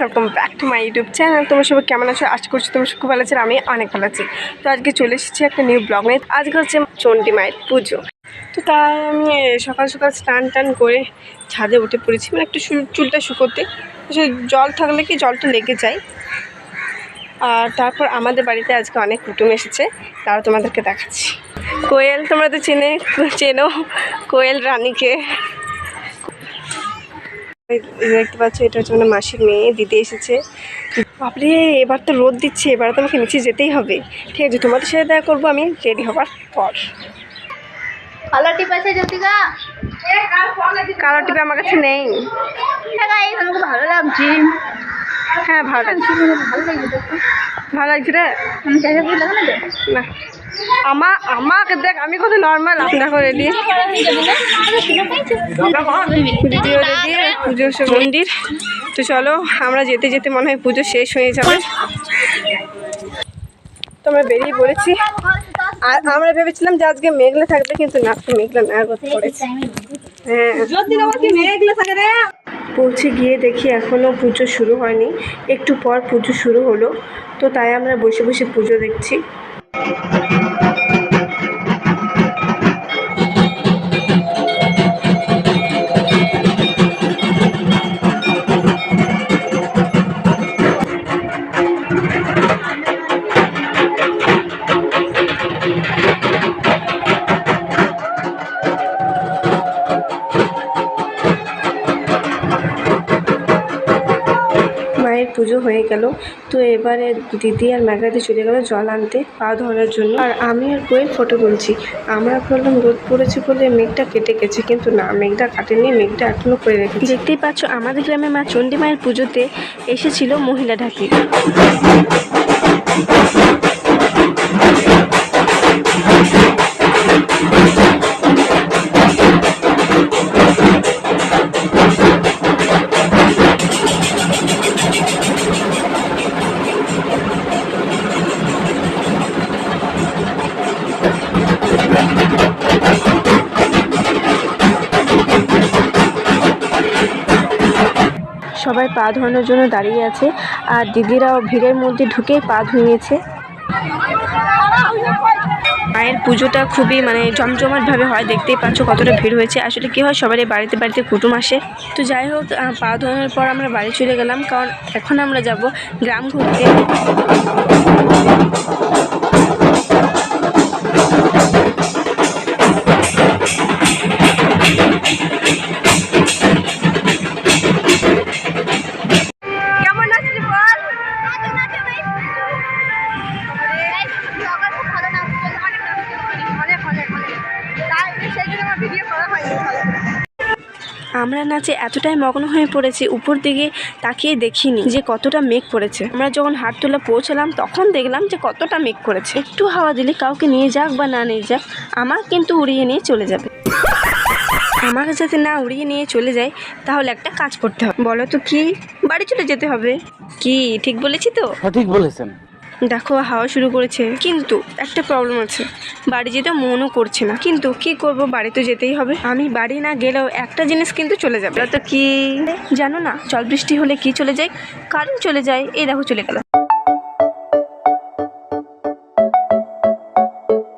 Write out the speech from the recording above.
Welcome back to my YouTube channel. তোমার সবাই কেমন আছো? আশা করছি তোমার খুব ভালো আছে, আমি অনেক ভালো আছি। তো আজকে চলে এসেছি একটা নিউ ব্লগ নিয়ে। আজকে হচ্ছে চণ্ডী মায়ের পুজো। তো তাই আমি সকাল সকাল স্নান করে ছাদে উঠে পড়েছি, মানে একটু চুলটা শুকোতে। জল থাকলে কি জলটা লেগে যায়। আর তারপর আমাদের বাড়িতে আজকে অনেক কুটুম এসেছে, তারা তোমাদেরকে দেখাচ্ছি। কোয়েল, তোমরা তো চেনো কোয়েল রানীকে। দেখতে পাচ্ছ, এটা হচ্ছে মানে মাসির মেয়ে, দিদি এসেছে। বাপরে, এবার তো রোদ দিচ্ছে, এবার তো আমাকে নিচে যেতেই হবে। ঠিক আছে, তোমাদের সাথে দেখা করবো আমি রেডি হবার পর। কালার টিপ আছে জ্যোতিকা? কালার টিপ আমার কাছে নেই। আমাকে ভালো লাগছে। হ্যাঁ, ভালো লাগছে। ভালো লাগছে রে না? আমাকে দেখ, আমি কত নর্মাল। দেখো রেডি, ভিডিও রেডি, পুজো মন্দির। তো চলো, আমরা যেতে যেতে মনে হয় পুজো শেষ হয়ে যাবে। তো আমরা বেরিয়ে পড়েছি। আর আমরা ভেবেছিলাম যে আজকে মেঘলা থাকবে, কিন্তু না, মেঘলা না পড়েছে। হ্যাঁ, পৌঁছে গিয়ে দেখি এখনও পুজো শুরু হয়নি, একটু পর পুজো শুরু হলো। তো তাই আমরা বসে বসে পুজো দেখছি। মায়ের পুজো হয়ে গেল। তো এবারে দিদি আর মেঘাদি চলে গেল জল আনতে, পা ধরার জন্য। আর আমি আর কোয়েল ফটো তুলছি। আমরা ভাবলাম রোদ পড়েছে বলে মেঘটা কেটে গেছে, কিন্তু না, মেঘটা কাটেনি, মেঘটা এখনো করে রেখেছে। দেখতেই পাচ্ছ, আমাদের গ্রামে মা চণ্ডী মায়ের পুজোতে এসেছিল মহিলা ঢাকি। সবাই পা ধোয়ানোর জন্য দাঁড়িয়ে আছে, আর দিদিরাও ভিড়ের মধ্যে ঢুকেই পা ধুয়েছে। মায়ের পুজোটা খুবই মানে জমজমাটভাবে হয়, দেখতেই পাচ্ছ কতটা ভিড় হয়েছে। আসলে কী হয়, সবারই বাড়িতে বাড়িতে কুটুম আসে। তো যাই হোক, পা ধোয়ানোর পর আমরা বাড়ি চলে গেলাম, কারণ এখন আমরা যাব গ্রাম ঘুরতে। আমরা নাচে এতটাই মগ্ন হয়ে পড়েছি, উপর দিকে তাকিয়ে দেখিনি যে কতটা মেঘ পড়েছে। আমরা যখন হাটতলা পৌঁছালাম, তখন দেখলাম যে কতটা মেঘ পড়েছে। একটু হাওয়া দিলে কাউকে নিয়ে যাক বা না নিয়ে যাক, আমার কিন্তু উড়িয়ে নিয়ে চলে যাবে। আমাকে যাতে না উড়িয়ে নিয়ে চলে যায়, তাহলে একটা কাজ করতে হবে। বলো তো কি? বাড়ি চলে যেতে হবে। কি ঠিক বলেছি তো? সঠিক বলেছেন। দেখো, হাওয়া শুরু করেছে, কিন্তু একটা প্রবলেম আছে, বাড়ি যেতে মনও করছে না। কিন্তু কি করব, বাড়ি তো যেতেই হবে। আমি বাড়ি না গেলেও একটা জিনিস কিন্তু চলে যাবে। তো কি জানো না, জল বৃষ্টি হলে কি চলে যায়? কারেন্ট চলে যায়। এই দেখো চলে গেল।